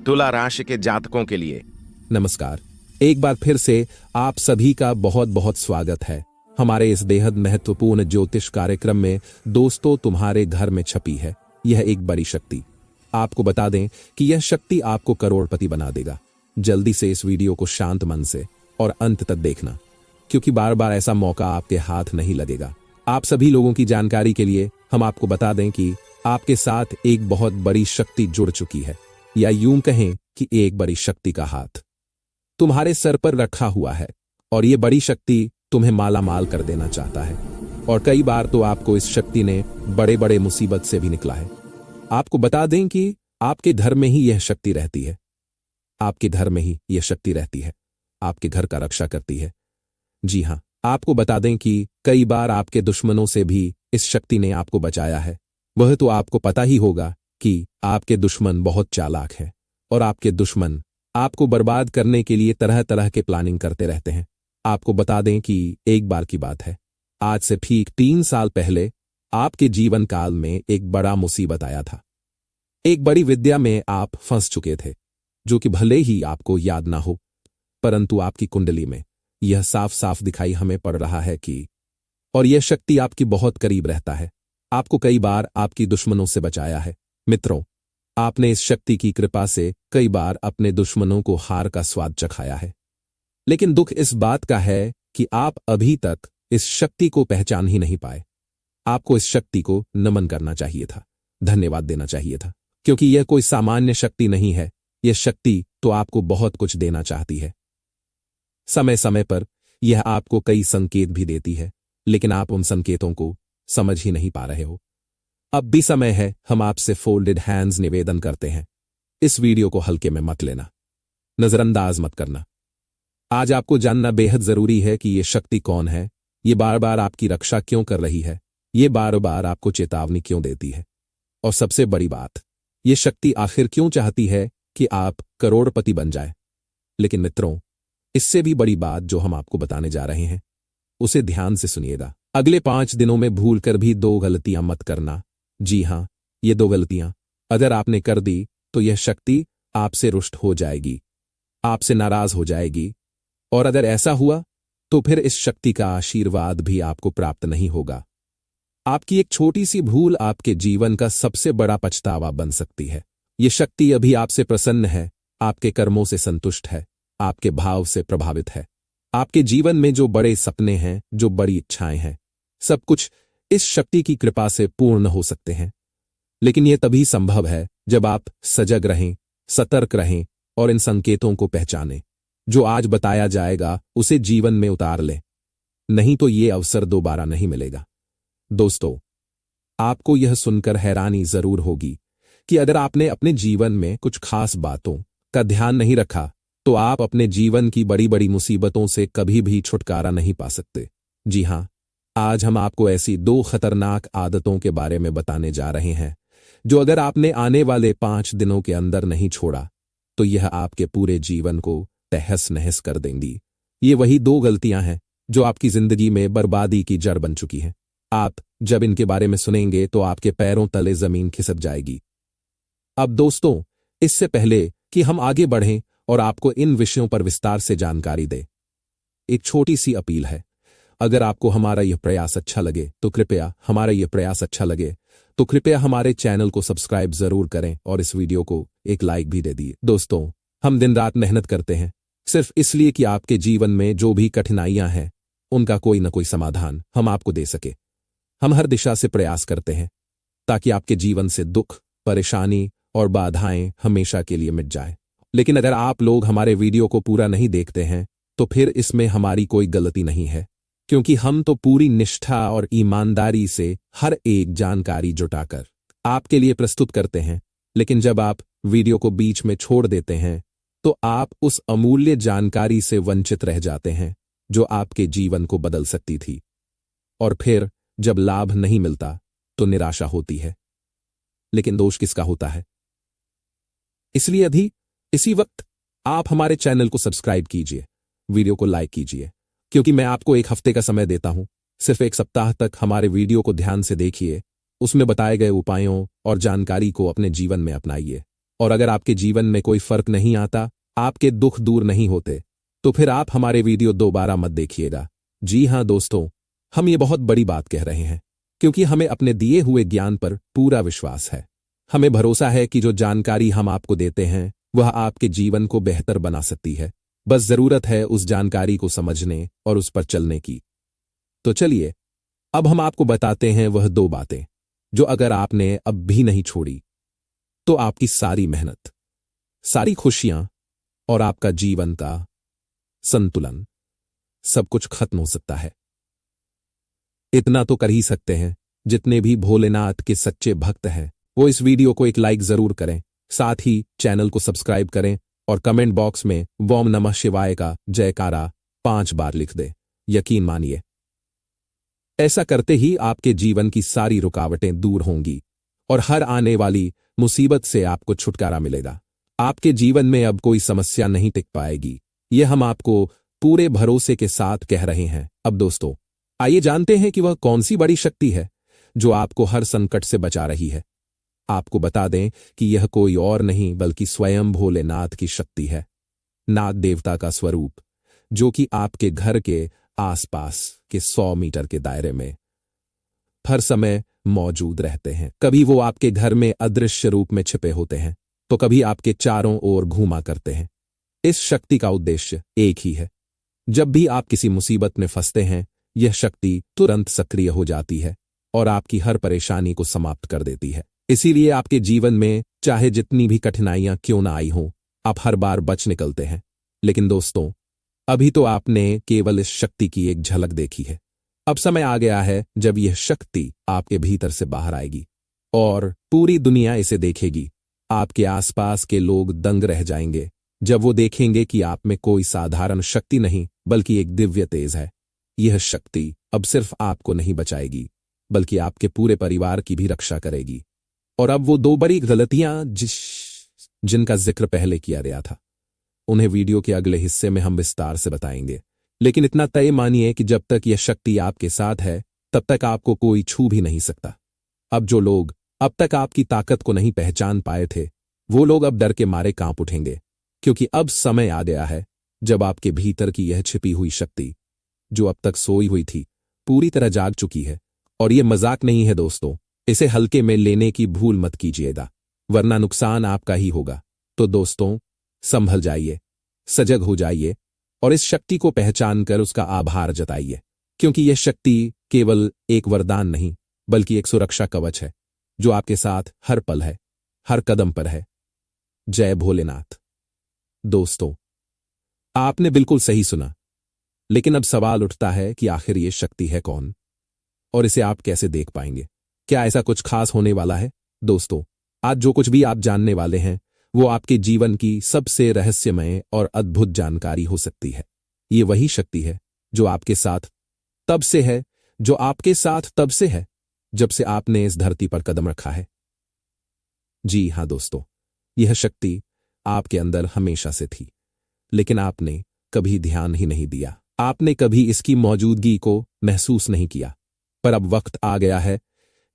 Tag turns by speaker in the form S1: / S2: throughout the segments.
S1: तुला राशि के जातकों के लिए।
S2: नमस्कार, एक बार फिर से आप सभी का बहुत बहुत स्वागत है हमारे इस बेहद महत्वपूर्ण ज्योतिष कार्यक्रम में। दोस्तों, तुम्हारे घर में छपी है यह एक बड़ी शक्ति। आपको बता दें कि यह शक्ति आपको करोड़पति बना देगा। जल्दी से इस वीडियो को शांत मन से और अंत तक देखना, क्योंकि बार बार ऐसा मौका आपके हाथ नहीं लगेगा। आप सभी लोगों की जानकारी के लिए हम आपको बता दें कि आपके साथ एक बहुत बड़ी शक्ति जुड़ चुकी है, या यूं कहें कि एक बड़ी शक्ति का हाथ तुम्हारे सर पर रखा हुआ है और ये बड़ी शक्ति तुम्हें माला माल कर देना चाहता है। और कई बार तो आपको इस शक्ति ने बड़े बड़े मुसीबत से भी निकला है। आपको बता दें कि आपके घर में ही यह शक्ति रहती है। आपके घर में ही यह शक्ति रहती है, आपके घर का रक्षा करती है। जी हां, आपको बता दें कि कई बार आपके दुश्मनों से भी इस शक्ति ने आपको बचाया है। वह तो आपको पता ही होगा कि आपके दुश्मन बहुत चालाक हैं और आपके दुश्मन आपको बर्बाद करने के लिए तरह तरह के प्लानिंग करते रहते हैं। आपको बता दें कि एक बार की बात है, आज से ठीक 3 साल पहले आपके जीवन काल में एक बड़ा मुसीबत आया था। एक बड़ी विद्या में आप फंस चुके थे, जो कि भले ही आपको याद ना हो, परंतु आपकी कुंडली में यह साफ साफ दिखाई हमें पड़ रहा है कि और यह शक्ति आपकी बहुत करीब रहता है। आपको कई बार आपकी दुश्मनों से बचाया है। मित्रों, आपने इस शक्ति की कृपा से कई बार अपने दुश्मनों को हार का स्वाद चखाया है। लेकिन दुख इस बात का है कि आप अभी तक इस शक्ति को पहचान ही नहीं पाए। आपको इस शक्ति को नमन करना चाहिए था, धन्यवाद देना चाहिए था, क्योंकि यह कोई सामान्य शक्ति नहीं है। यह शक्ति तो आपको बहुत कुछ देना चाहती है। समय समय पर यह आपको कई संकेत भी देती है, लेकिन आप उन संकेतों को समझ ही नहीं पा रहे हो। अब भी समय है, हम आपसे फोल्डेड हैंड्स निवेदन करते हैं, इस वीडियो को हल्के में मत लेना, नजरअंदाज मत करना। आज आपको जानना बेहद जरूरी है कि यह शक्ति कौन है, ये बार बार आपकी रक्षा क्यों कर रही है, ये बार बार आपको चेतावनी क्यों देती है, और सबसे बड़ी बात, यह शक्ति आखिर क्यों चाहती है कि आप करोड़पति बन जाए। लेकिन मित्रों, इससे भी बड़ी बात जो हम आपको बताने जा रहे हैं, उसे ध्यान से सुनिएगा। अगले 5 दिनों में भूलकर भी 2 गलतियां मत करना। जी हां, ये 2 गलतियां अगर आपने कर दी तो यह शक्ति आपसे रुष्ट हो जाएगी, आपसे नाराज हो जाएगी, और अगर ऐसा हुआ तो फिर इस शक्ति का आशीर्वाद भी आपको प्राप्त नहीं होगा। आपकी एक छोटी सी भूल आपके जीवन का सबसे बड़ा पछतावा बन सकती है। यह शक्ति अभी आपसे प्रसन्न है, आपके कर्मों से संतुष्ट है, आपके भाव से प्रभावित है। आपके जीवन में जो बड़े सपने हैं, जो बड़ी इच्छाएं हैं, सब कुछ इस शक्ति की कृपा से पूर्ण हो सकते हैं। लेकिन यह तभी संभव है जब आप सजग रहें, सतर्क रहें और इन संकेतों को पहचानें। जो आज बताया जाएगा उसे जीवन में उतार लें, नहीं तो ये अवसर दोबारा नहीं मिलेगा। दोस्तों, आपको यह सुनकर हैरानी जरूर होगी कि अगर आपने अपने जीवन में कुछ खास बातों का ध्यान नहीं रखा तो आप अपने जीवन की बड़ी बड़ी मुसीबतों से कभी भी छुटकारा नहीं पा सकते। जी हां, आज हम आपको ऐसी 2 खतरनाक आदतों के बारे में बताने जा रहे हैं, जो अगर आपने आने वाले 5 दिनों के अंदर नहीं छोड़ा तो यह आपके पूरे जीवन को तहस नहस कर देंगी। ये वही 2 गलतियां हैं जो आपकी जिंदगी में बर्बादी की जड़ बन चुकी हैं। आप जब इनके बारे में सुनेंगे तो आपके पैरों तले जमीन खिसक जाएगी। अब दोस्तों, इससे पहले कि हम आगे बढ़ें और आपको इन विषयों पर विस्तार से जानकारी दें, एक छोटी सी अपील है। अगर आपको हमारा यह प्रयास अच्छा लगे तो कृपया हमारे चैनल को सब्सक्राइब जरूर करें और इस वीडियो को एक लाइक भी दे दिए। दोस्तों, हम दिन रात मेहनत करते हैं सिर्फ इसलिए कि आपके जीवन में जो भी कठिनाइयां हैं उनका कोई न कोई समाधान हम आपको दे सके। हम हर दिशा से प्रयास करते हैं ताकि आपके जीवन से दुख, परेशानी और बाधाएं हमेशा के लिए मिट जाए। लेकिन अगर आप लोग हमारे वीडियो को पूरा नहीं देखते हैं तो फिर इसमें हमारी कोई गलती नहीं है, क्योंकि हम तो पूरी निष्ठा और ईमानदारी से हर एक जानकारी जुटाकर आपके लिए प्रस्तुत करते हैं। लेकिन जब आप वीडियो को बीच में छोड़ देते हैं तो आप उस अमूल्य जानकारी से वंचित रह जाते हैं जो आपके जीवन को बदल सकती थी। और फिर जब लाभ नहीं मिलता तो निराशा होती है। लेकिन दोष किसका होता है? इसलिए इसी वक्त आप हमारे चैनल को सब्सक्राइब कीजिए, वीडियो को लाइक कीजिए, क्योंकि मैं आपको 1 हफ्ते का समय देता हूं। सिर्फ 1 सप्ताह तक हमारे वीडियो को ध्यान से देखिए, उसमें बताए गए उपायों और जानकारी को अपने जीवन में अपनाइए। और अगर आपके जीवन में कोई फर्क नहीं आता, आपके दुख दूर नहीं होते, तो फिर आप हमारे वीडियो दोबारा मत देखिएगा। जी हाँ दोस्तों, हम ये बहुत बड़ी बात कह रहे हैं, क्योंकि हमें अपने दिए हुए ज्ञान पर पूरा विश्वास है। हमें भरोसा है कि जो जानकारी हम आपको देते हैं वह आपके जीवन को बेहतर बना सकती है। बस जरूरत है उस जानकारी को समझने और उस पर चलने की। तो चलिए, अब हम आपको बताते हैं वह 2 बातें जो अगर आपने अब भी नहीं छोड़ी, तो आपकी सारी मेहनत, सारी खुशियां और आपका जीवन का संतुलन सब कुछ खत्म हो सकता है। इतना तो कर ही सकते हैं, जितने भी भोलेनाथ के सच्चे भक्त हैं वो इस वीडियो को एक लाइक जरूर करें, साथ ही चैनल को सब्सक्राइब करें और कमेंट बॉक्स में ओम नमः शिवाय का जयकारा 5 बार लिख दें। यकीन मानिए, ऐसा करते ही आपके जीवन की सारी रुकावटें दूर होंगी और हर आने वाली मुसीबत से आपको छुटकारा मिलेगा। आपके जीवन में अब कोई समस्या नहीं टिक पाएगी, यह हम आपको पूरे भरोसे के साथ कह रहे हैं। अब दोस्तों, आइए जानते हैं कि वह कौन सी बड़ी शक्ति है जो आपको हर संकट से बचा रही है। आपको बता दें कि यह कोई और नहीं बल्कि स्वयं भोलेनाथ की शक्ति है, नाग देवता का स्वरूप, जो कि आपके घर के आसपास के 100 मीटर के दायरे में हर समय मौजूद रहते हैं। कभी वो आपके घर में अदृश्य रूप में छिपे होते हैं, तो कभी आपके चारों ओर घूमा करते हैं। इस शक्ति का उद्देश्य एक ही है। जब भी आप किसी मुसीबत में फंसते हैं, यह शक्ति तुरंत सक्रिय हो जाती है और आपकी हर परेशानी को समाप्त कर देती है। इसीलिए आपके जीवन में चाहे जितनी भी कठिनाइयां क्यों ना आई हों, आप हर बार बच निकलते हैं। लेकिन दोस्तों, अभी तो आपने केवल इस शक्ति की एक झलक देखी है। अब समय आ गया है जब यह शक्ति आपके भीतर से बाहर आएगी और पूरी दुनिया इसे देखेगी। आपके आसपास के लोग दंग रह जाएंगे जब वो देखेंगे कि आप में कोई साधारण शक्ति नहीं बल्कि एक दिव्य तेज है। यह शक्ति अब सिर्फ आपको नहीं बचाएगी बल्कि आपके पूरे परिवार की भी रक्षा करेगी। और अब वो 2 बड़ी गलतियां जिनका जिक्र पहले किया गया था, उन्हें वीडियो के अगले हिस्से में हम विस्तार से बताएंगे। लेकिन इतना तय मानिए कि जब तक यह शक्ति आपके साथ है, तब तक आपको कोई छू भी नहीं सकता। अब जो लोग अब तक आपकी ताकत को नहीं पहचान पाए थे, वो लोग अब डर के मारे कांप उठेंगे, क्योंकि अब समय आ गया है जब आपके भीतर की यह छिपी हुई शक्ति, जो अब तक सोई हुई थी, पूरी तरह जाग चुकी है। और यह मजाक नहीं है दोस्तों, इसे हल्के में लेने की भूल मत कीजिएगा, वरना नुकसान आपका ही होगा। तो दोस्तों, संभल जाइए, सजग हो जाइए और इस शक्ति को पहचान कर उसका आभार जताइए, क्योंकि यह शक्ति केवल एक वरदान नहीं बल्कि एक सुरक्षा कवच है जो आपके साथ हर पल है, हर कदम पर है। जय भोलेनाथ। दोस्तों, आपने बिल्कुल सही सुना, लेकिन अब सवाल उठता है कि आखिर ये शक्ति है कौन और इसे आप कैसे देख पाएंगे? क्या ऐसा कुछ खास होने वाला है? दोस्तों, आज जो कुछ भी आप जानने वाले हैं वो आपके जीवन की सबसे रहस्यमय और अद्भुत जानकारी हो सकती है। ये वही शक्ति है जो आपके साथ तब से है, जो आपके साथ तब से है जब से आपने इस धरती पर कदम रखा है। जी हां दोस्तों, यह शक्ति आपके अंदर हमेशा से थी, लेकिन आपने कभी ध्यान ही नहीं दिया। आपने कभी इसकी मौजूदगी को महसूस नहीं किया। पर अब वक्त आ गया है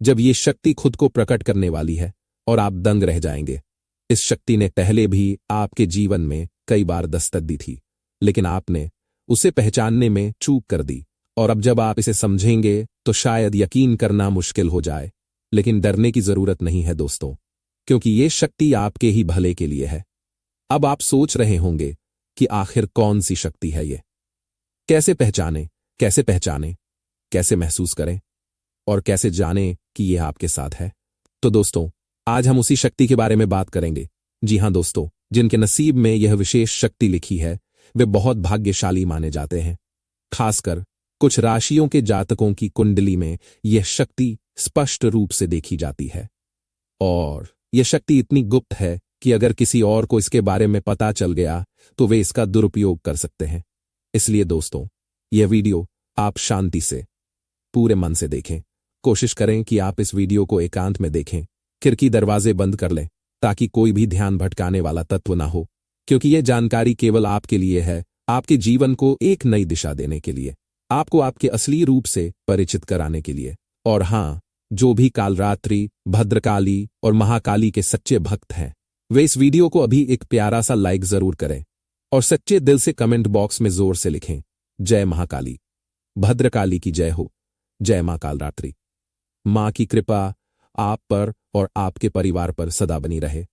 S2: जब ये शक्ति खुद को प्रकट करने वाली है और आप दंग रह जाएंगे। इस शक्ति ने पहले भी आपके जीवन में कई बार दस्तक दी थी, लेकिन आपने उसे पहचानने में चूक कर दी। और अब जब आप इसे समझेंगे तो शायद यकीन करना मुश्किल हो जाए, लेकिन डरने की जरूरत नहीं है दोस्तों, क्योंकि ये शक्ति आपके ही भले के लिए है। अब आप सोच रहे होंगे कि आखिर कौन सी शक्ति है ये? कैसे पहचाने, कैसे महसूस करें और कैसे जाने कि यह आपके साथ है? तो दोस्तों, आज हम उसी शक्ति के बारे में बात करेंगे। जी हां दोस्तों, जिनके नसीब में यह विशेष शक्ति लिखी है वे बहुत भाग्यशाली माने जाते हैं। खासकर कुछ राशियों के जातकों की कुंडली में यह शक्ति स्पष्ट रूप से देखी जाती है और यह शक्ति इतनी गुप्त है कि अगर किसी और को इसके बारे में पता चल गया तो वे इसका दुरुपयोग कर सकते हैं। इसलिए दोस्तों, यह वीडियो आप शांति से, पूरे मन से देखें। कोशिश करें कि आप इस वीडियो को एकांत में देखें, खिड़की दरवाजे बंद कर लें ताकि कोई भी ध्यान भटकाने वाला तत्व ना हो, क्योंकि यह जानकारी केवल आपके लिए है, आपके जीवन को एक नई दिशा देने के लिए, आपको आपके असली रूप से परिचित कराने के लिए। और हां, जो भी कालरात्रि, भद्रकाली और महाकाली के सच्चे भक्त हैं, वे इस वीडियो को अभी एक प्यारा सा लाइक जरूर करें और सच्चे दिल से कमेंट बॉक्स में जोर से लिखें, जय महाकाली, भद्रकाली की जय हो, जय मां कालरात्रि। मां की कृपा आप पर और आपके परिवार पर सदा बनी रहे,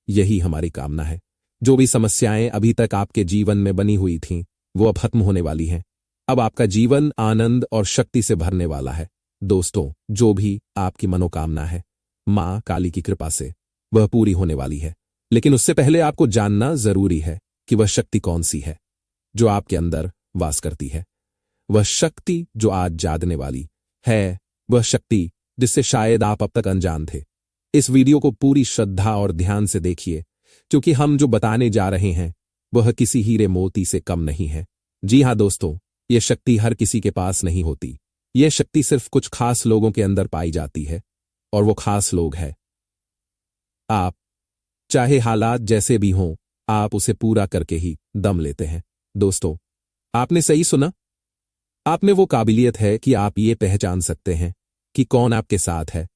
S2: यही हमारी कामना है। जो भी समस्याएं अभी तक आपके जीवन में बनी हुई थीं, वो अब खत्म होने वाली हैं। अब आपका जीवन आनंद और शक्ति से भरने वाला है। दोस्तों, जो भी आपकी मनोकामना है, मां काली की कृपा से वह पूरी होने वाली है। लेकिन उससे पहले आपको जानना जरूरी है कि वह शक्ति कौन सी है जो आपके अंदर वास करती है। वह शक्ति जो आज जागने वाली है, वह शक्ति जिससे शायद आप अब तक अनजान थे। इस वीडियो को पूरी श्रद्धा और ध्यान से देखिए, क्योंकि हम जो बताने जा रहे हैं वह किसी हीरे मोती से कम नहीं है। जी हां दोस्तों, यह शक्ति हर किसी के पास नहीं होती। यह शक्ति सिर्फ कुछ खास लोगों के अंदर पाई जाती है, और वो खास लोग हैं आप। चाहे हालात जैसे भी हों, आप उसे पूरा करके ही दम लेते हैं। दोस्तों, आपने सही सुना। आप में वो काबिलियत है कि आप ये पहचान सकते हैं कि कौन आपके साथ है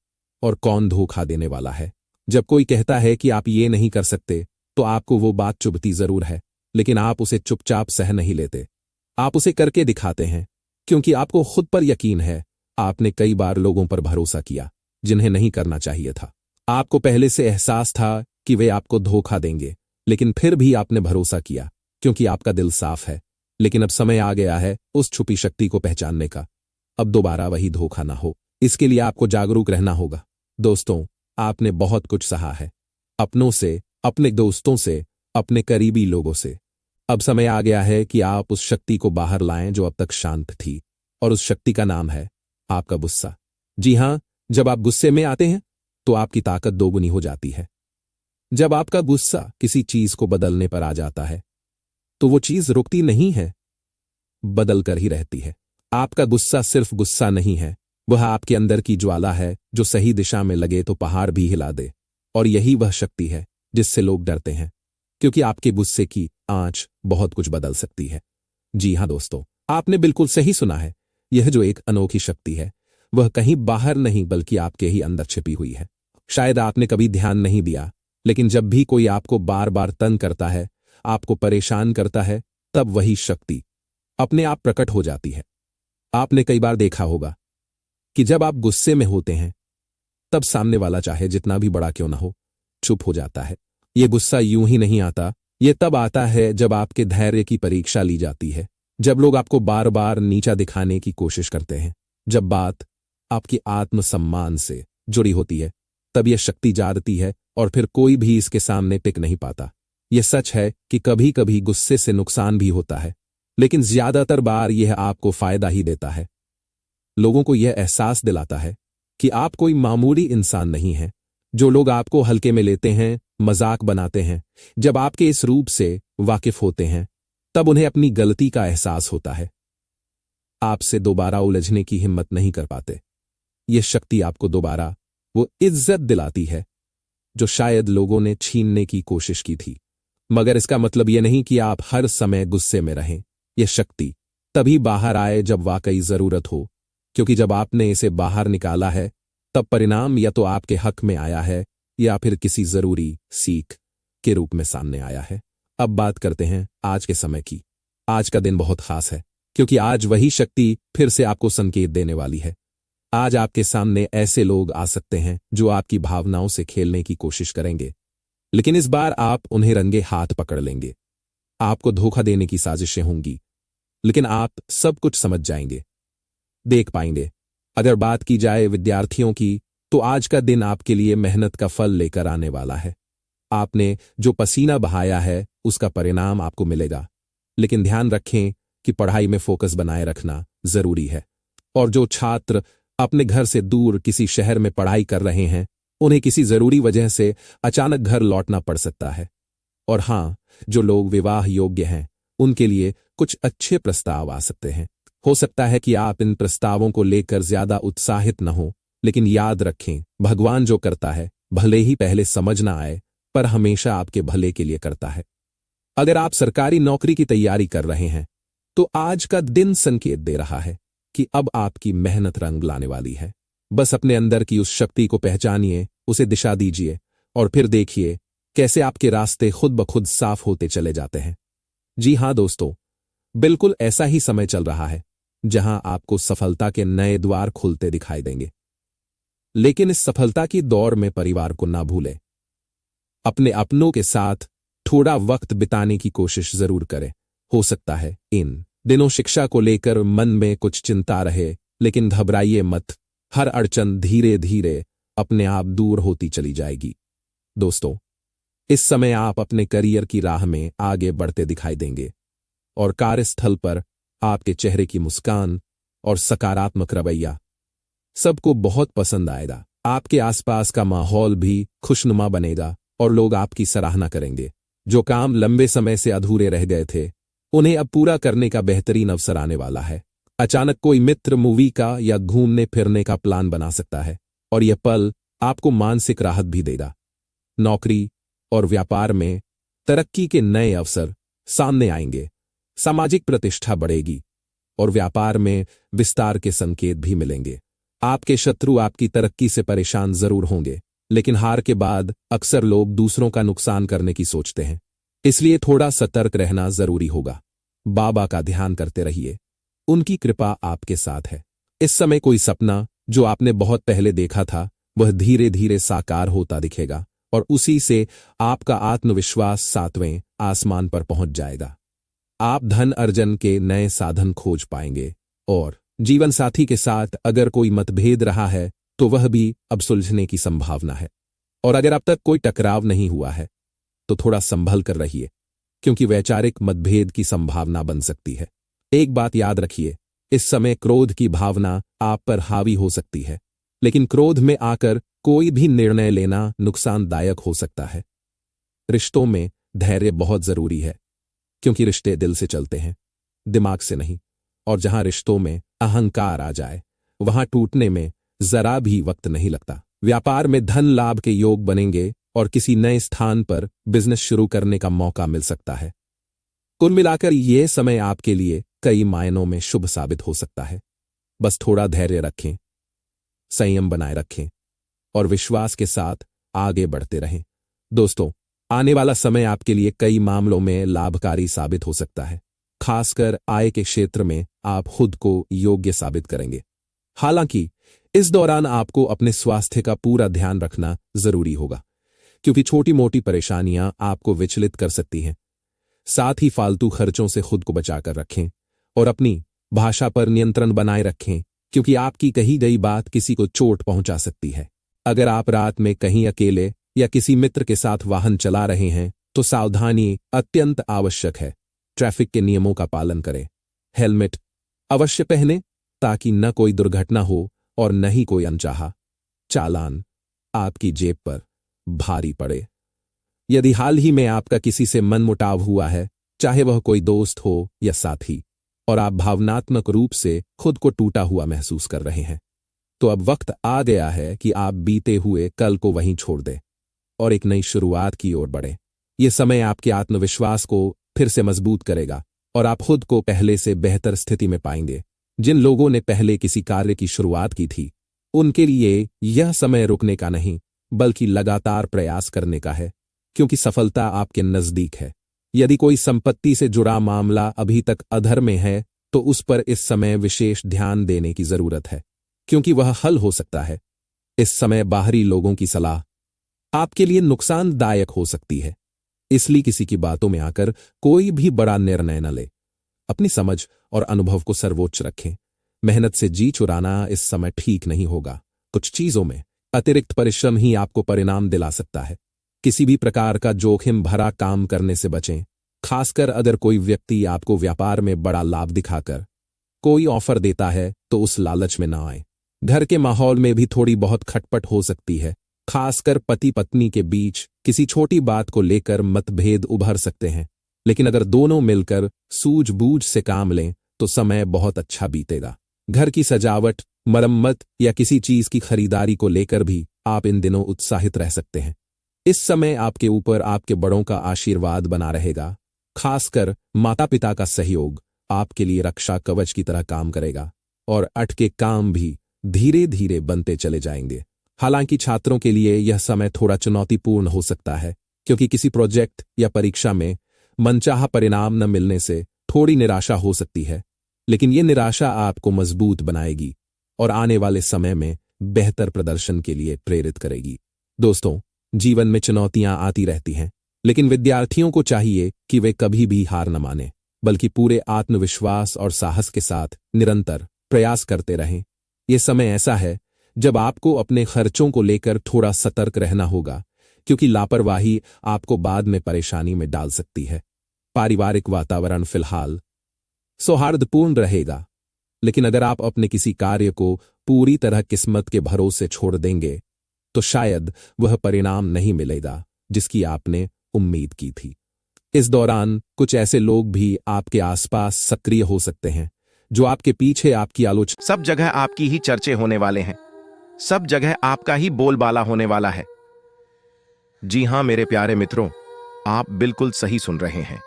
S2: और कौन धोखा देने वाला है। जब कोई कहता है कि आप ये नहीं कर सकते, तो आपको वो बात चुभती जरूर है, लेकिन आप उसे चुपचाप सह नहीं लेते। आप उसे करके दिखाते हैं, क्योंकि आपको खुद पर यकीन है। आपने कई बार लोगों पर भरोसा किया जिन्हें नहीं करना चाहिए था। आपको पहले से एहसास था कि वे आपको धोखा देंगे, लेकिन फिर भी आपने भरोसा किया, क्योंकि आपका दिल साफ है। लेकिन अब समय आ गया है उस छुपी शक्ति को पहचानने का। अब दोबारा वही धोखा ना हो, इसके लिए आपको जागरूक रहना होगा। दोस्तों, आपने बहुत कुछ सहा है, अपनों से, अपने दोस्तों से, अपने करीबी लोगों से। अब समय आ गया है कि आप उस शक्ति को बाहर लाएं जो अब तक शांत थी, और उस शक्ति का नाम है आपका गुस्सा। जी हां, जब आप गुस्से में आते हैं तो आपकी ताकत दोगुनी हो जाती है। जब आपका गुस्सा किसी चीज को बदलने पर आ जाता है, तो वो चीज रुकती नहीं है, बदल कर ही रहती है। आपका गुस्सा सिर्फ गुस्सा नहीं है, वह आपके अंदर की ज्वाला है जो सही दिशा में लगे तो पहाड़ भी हिला दे। और यही वह शक्ति है जिससे लोग डरते हैं, क्योंकि आपके गुस्से की आंच बहुत कुछ बदल सकती है। जी हां दोस्तों, आपने बिल्कुल सही सुना है। यह जो एक अनोखी शक्ति है, वह कहीं बाहर नहीं बल्कि आपके ही अंदर छिपी हुई है। शायद आपने कभी ध्यान नहीं दिया, लेकिन जब भी कोई आपको बार बार तंग करता है, आपको परेशान करता है, तब वही शक्ति अपने आप प्रकट हो जाती है। आपने कई बार देखा होगा कि जब आप गुस्से में होते हैं, तब सामने वाला चाहे जितना भी बड़ा क्यों ना हो, चुप हो जाता है। यह गुस्सा यूं ही नहीं आता, यह तब आता है जब आपके धैर्य की परीक्षा ली जाती है, जब लोग आपको बार बार नीचा दिखाने की कोशिश करते हैं, जब बात आपकी आत्मसम्मान से जुड़ी होती है, तब यह शक्ति जागती है और फिर कोई भी इसके सामने टिक नहीं पाता। यह सच है कि कभी कभी गुस्से से नुकसान भी होता है, लेकिन ज्यादातर बार यह आपको फायदा ही देता है। लोगों को यह एहसास दिलाता है कि आप कोई मामूली इंसान नहीं हैं। जो लोग आपको हल्के में लेते हैं, मजाक बनाते हैं, जब आपके इस रूप से वाकिफ होते हैं, तब उन्हें अपनी गलती का एहसास होता है। आपसे दोबारा उलझने की हिम्मत नहीं कर पाते। यह शक्ति आपको दोबारा वो इज्जत दिलाती है जो शायद लोगों ने छीनने की कोशिश की थी। मगर इसका मतलब यह नहीं कि आप हर समय गुस्से में रहें। यह शक्ति तभी बाहर आए जब वाकई जरूरत हो, क्योंकि जब आपने इसे बाहर निकाला है, तब परिणाम या तो आपके हक में आया है या फिर किसी जरूरी सीख के रूप में सामने आया है। अब बात करते हैं आज के समय की। आज का दिन बहुत खास है, क्योंकि आज वही शक्ति फिर से आपको संकेत देने वाली है। आज आपके सामने ऐसे लोग आ सकते हैं जो आपकी भावनाओं से खेलने की कोशिश करेंगे, लेकिन इस बार आप उन्हें रंगे हाथ पकड़ लेंगे। आपको धोखा देने की साजिशें होंगी, लेकिन आप सब कुछ समझ जाएंगे, देख पाएंगे। अगर बात की जाए विद्यार्थियों की, तो आज का दिन आपके लिए मेहनत का फल लेकर आने वाला है। आपने जो पसीना बहाया है, उसका परिणाम आपको मिलेगा, लेकिन ध्यान रखें कि पढ़ाई में फोकस बनाए रखना जरूरी है। और जो छात्र अपने घर से दूर किसी शहर में पढ़ाई कर रहे हैं, उन्हें किसी जरूरी वजह से अचानक घर लौटना पड़ सकता है। और हां, जो लोग विवाह योग्य हैं, उनके लिए कुछ अच्छे प्रस्ताव आ सकते हैं। हो सकता है कि आप इन प्रस्तावों को लेकर ज्यादा उत्साहित न हो, लेकिन याद रखें, भगवान जो करता है, भले ही पहले समझ ना आए, पर हमेशा आपके भले के लिए करता है। अगर आप सरकारी नौकरी की तैयारी कर रहे हैं, तो आज का दिन संकेत दे रहा है कि अब आपकी मेहनत रंग लाने वाली है। बस अपने अंदर की उस शक्ति को पहचानिए, उसे दिशा दीजिए, और फिर देखिए कैसे आपके रास्ते खुद ब खुद साफ होते चले जाते हैं। जी हां दोस्तों, बिल्कुल ऐसा ही समय चल रहा है जहां आपको सफलता के नए द्वार खुलते दिखाई देंगे। लेकिन इस सफलता की दौड़ में परिवार को ना भूलें। अपने अपनों के साथ थोड़ा वक्त बिताने की कोशिश जरूर करें। हो सकता है इन दिनों शिक्षा को लेकर मन में कुछ चिंता रहे, लेकिन घबराइए मत। हर अड़चन धीरे धीरे अपने आप दूर होती चली जाएगी। दोस्तों, इस समय आप अपने करियर की राह में आगे बढ़ते दिखाई देंगे और कार्यस्थल पर आपके चेहरे की मुस्कान और सकारात्मक रवैया सबको बहुत पसंद आएगा। आपके आसपास का माहौल भी खुशनुमा बनेगा और लोग आपकी सराहना करेंगे। जो काम लंबे समय से अधूरे रह गए थे, उन्हें अब पूरा करने का बेहतरीन अवसर आने वाला है। अचानक कोई मित्र मूवी का या घूमने फिरने का प्लान बना सकता है और यह पल आपको मानसिक राहत भी देगा। नौकरी और व्यापार में तरक्की के नए अवसर सामने आएंगे। सामाजिक प्रतिष्ठा बढ़ेगी और व्यापार में विस्तार के संकेत भी मिलेंगे। आपके शत्रु आपकी तरक्की से परेशान जरूर होंगे, लेकिन हार के बाद अक्सर लोग दूसरों का नुकसान करने की सोचते हैं, इसलिए थोड़ा सतर्क रहना जरूरी होगा। बाबा का ध्यान करते रहिए, उनकी कृपा आपके साथ है। इस समय कोई सपना जो आपने बहुत पहले देखा था, वह धीरे धीरे साकार होता दिखेगा और उसी से आपका आत्मविश्वास 7वें आसमान पर पहुंच जाएगा। आप धन अर्जन के नए साधन खोज पाएंगे और जीवन साथी के साथ अगर कोई मतभेद रहा है तो वह भी अब सुलझने की संभावना है। और अगर अब तक कोई टकराव नहीं हुआ है तो थोड़ा संभल कर रहिए, क्योंकि वैचारिक मतभेद की संभावना बन सकती है। एक बात याद रखिए, इस समय क्रोध की भावना आप पर हावी हो सकती है, लेकिन क्रोध में आकर कोई भी निर्णय लेना नुकसानदायक हो सकता है। रिश्तों में धैर्य बहुत जरूरी है, क्योंकि रिश्ते दिल से चलते हैं, दिमाग से नहीं। और जहां रिश्तों में अहंकार आ जाए, वहां टूटने में जरा भी वक्त नहीं लगता। व्यापार में धन लाभ के योग बनेंगे और किसी नए स्थान पर बिजनेस शुरू करने का मौका मिल सकता है। कुल मिलाकर यह समय आपके लिए कई मायनों में शुभ साबित हो सकता है। बस थोड़ा धैर्य रखें, संयम बनाए रखें और विश्वास के साथ आगे बढ़ते रहें। दोस्तों, आने वाला समय आपके लिए कई मामलों में लाभकारी साबित हो सकता है। खासकर आय के क्षेत्र में आप खुद को योग्य साबित करेंगे। हालांकि इस दौरान आपको अपने स्वास्थ्य का पूरा ध्यान रखना जरूरी होगा, क्योंकि छोटी मोटी परेशानियां आपको विचलित कर सकती हैं। साथ ही फालतू खर्चों से खुद को बचाकर रखें और अपनी भाषा पर नियंत्रण बनाए रखें, क्योंकि आपकी कही गई बात किसी को चोट पहुंचा सकती है। अगर आप रात में कहीं अकेले या किसी मित्र के साथ वाहन चला रहे हैं तो सावधानी अत्यंत आवश्यक है। ट्रैफिक के नियमों का पालन करें। हेलमेट अवश्य पहनें ताकि न कोई दुर्घटना हो और न ही कोई अनचाहा चालान आपकी जेब पर भारी पड़े। यदि हाल ही में आपका किसी से मनमुटाव हुआ है, चाहे वह कोई दोस्त हो या साथी, और आप भावनात्मक रूप से खुद को टूटा हुआ महसूस कर रहे हैं, तो अब वक्त आ गया है कि आप बीते हुए कल को वहीं छोड़ दें और एक नई शुरुआत की ओर बढ़ें। यह समय आपके आत्मविश्वास को फिर से मजबूत करेगा और आप खुद को पहले से बेहतर स्थिति में पाएंगे। जिन लोगों ने पहले किसी कार्य की शुरुआत की थी, उनके लिए यह समय रुकने का नहीं, बल्कि लगातार प्रयास करने का है, क्योंकि सफलता आपके नजदीक है। यदि कोई संपत्ति से जुड़ा मामला अभी तक अधर में है, तो उस पर इस समय विशेष ध्यान देने की जरूरत है, क्योंकि वह हल हो सकता है। इस समय बाहरी लोगों की सलाह आपके लिए नुकसानदायक हो सकती है, इसलिए किसी की बातों में आकर कोई भी बड़ा निर्णय न ले। अपनी समझ और अनुभव को सर्वोच्च रखें। मेहनत से जी चुराना इस समय ठीक नहीं होगा। कुछ चीजों में अतिरिक्त परिश्रम ही आपको परिणाम दिला सकता है। किसी भी प्रकार का जोखिम भरा काम करने से बचें, खासकर अगर कोई व्यक्ति आपको व्यापार में बड़ा लाभ दिखाकर कोई ऑफर देता है तो उस लालच में ना आए। घर के माहौल में भी थोड़ी बहुत खटपट हो सकती है, खासकर पति पत्नी के बीच किसी छोटी बात को लेकर मतभेद उभर सकते हैं, लेकिन अगर दोनों मिलकर सूझबूझ से काम लें तो समय बहुत अच्छा बीतेगा। घर की सजावट, मरम्मत या किसी चीज की खरीदारी को लेकर भी आप इन दिनों उत्साहित रह सकते हैं। इस समय आपके ऊपर आपके बड़ों का आशीर्वाद बना रहेगा, खासकर माता पिता का सहयोग आपके लिए रक्षा कवच की तरह काम करेगा और अटके काम भी धीरे धीरे बनते चले जाएंगे। हालांकि छात्रों के लिए यह समय थोड़ा चुनौतीपूर्ण हो सकता है, क्योंकि किसी प्रोजेक्ट या परीक्षा में मनचाहा परिणाम न मिलने से थोड़ी निराशा हो सकती है, लेकिन ये निराशा आपको मजबूत बनाएगी और आने वाले समय में बेहतर प्रदर्शन के लिए प्रेरित करेगी। दोस्तों, जीवन में चुनौतियां आती रहती हैं, लेकिन विद्यार्थियों को चाहिए कि वे कभी भी हार न मानें, बल्कि पूरे आत्मविश्वास और साहस के साथ निरंतर प्रयास करते रहें। ये समय ऐसा है जब आपको अपने खर्चों को लेकर थोड़ा सतर्क रहना होगा, क्योंकि लापरवाही आपको बाद में परेशानी में डाल सकती है। पारिवारिक वातावरण फिलहाल सौहार्दपूर्ण रहेगा, लेकिन अगर आप अपने किसी कार्य को पूरी तरह किस्मत के भरोसे छोड़ देंगे तो शायद वह परिणाम नहीं मिलेगा जिसकी आपने उम्मीद की थी। इस दौरान कुछ ऐसे लोग भी आपके आसपास सक्रिय हो सकते हैं जो आपके पीछे आपकी आलोचना।
S1: सब जगह आपकी ही चर्चे होने वाले हैं, सब जगह आपका ही बोलबाला होने वाला है। जी हां मेरे प्यारे मित्रों, आप बिल्कुल सही सुन रहे हैं।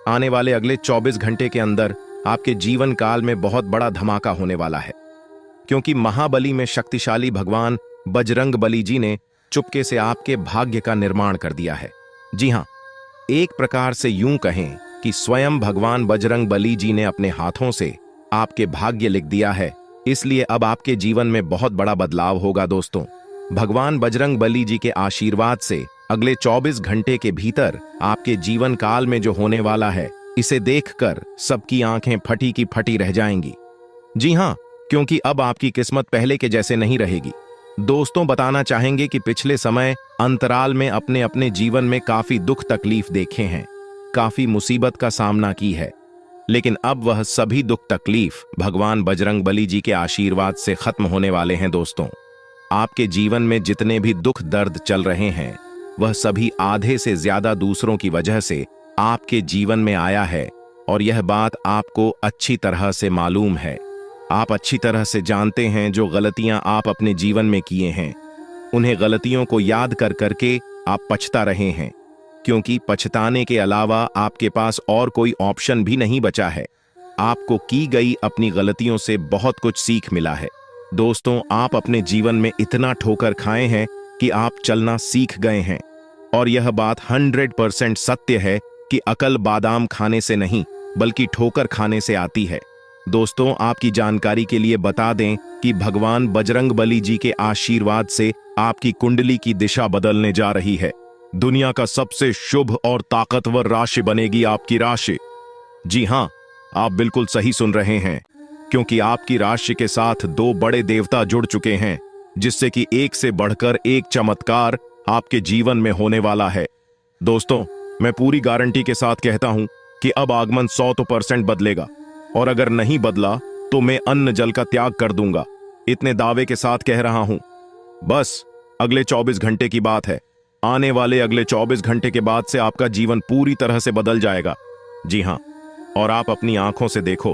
S1: आने वाले अगले 24 घंटे के अंदर आपके जीवन काल में बहुत बड़ा धमाका होने वाला है, क्योंकि महाबली में शक्तिशाली भगवान बजरंग बली जी ने चुपके से आपके भाग्य का निर्माण कर दिया है। जी हां, एक प्रकार से यूं कहें कि स्वयं भगवान बजरंग बली जी ने अपने हाथों से आपके भाग्य लिख दिया है। इसलिए अब आपके जीवन में बहुत बड़ा बदलाव होगा। दोस्तों, भगवान बजरंग बली जी के आशीर्वाद से अगले 24 घंटे के भीतर आपके जीवन काल में जो होने वाला है, इसे देखकर सबकी आंखें फटी की फटी रह जाएंगी। जी हां, क्योंकि अब आपकी किस्मत पहले के जैसे नहीं रहेगी। दोस्तों, बताना चाहेंगे कि पिछले समय अंतराल में अपने अपने जीवन में काफी दुख तकलीफ देखे हैं, काफी मुसीबत का सामना की है, लेकिन अब वह सभी दुख तकलीफ भगवान बजरंग बली जी के आशीर्वाद से खत्म होने वाले हैं। दोस्तों, आपके जीवन में जितने भी दुख दर्द चल रहे हैं, वह सभी आधे से ज्यादा दूसरों की वजह से आपके जीवन में आया है, और यह बात आपको अच्छी तरह से मालूम है। आप अच्छी तरह से जानते हैं जो गलतियां आप अपने जीवन में किए हैं, उन्हें गलतियों को याद कर करके आप पछता रहे हैं, क्योंकि पछताने के अलावा आपके पास और कोई ऑप्शन भी नहीं बचा है। आपको की गई अपनी गलतियों से बहुत कुछ सीख मिला है। दोस्तों, आप अपने जीवन में इतना ठोकर खाए हैं कि आप चलना सीख गए हैं, और यह बात 100% सत्य है कि अकल बादाम खाने से नहीं बल्कि ठोकर खाने से आती है। दोस्तों, आपकी जानकारी के लिए बता दें कि भगवान बजरंग बली जी के आशीर्वाद से आपकी कुंडली की दिशा बदलने जा रही है। दुनिया का सबसे शुभ और ताकतवर राशि बनेगी आपकी राशि। जी हां, आप बिल्कुल सही सुन रहे हैं, क्योंकि आपकी राशि के साथ 2 बड़े देवता जुड़ चुके हैं, जिससे कि एक से बढ़कर एक चमत्कार आपके जीवन में होने वाला है। दोस्तों, मैं पूरी गारंटी के साथ कहता हूं कि अब आगमन 100% बदलेगा, और अगर नहीं बदला तो मैं अन्न जल का त्याग कर दूंगा। इतने दावे के साथ कह रहा हूं। बस अगले 24 घंटे की बात है। आने वाले अगले 24 घंटे के बाद से आपका जीवन पूरी तरह से बदल जाएगा। जी हां, और आप अपनी आंखों से देखो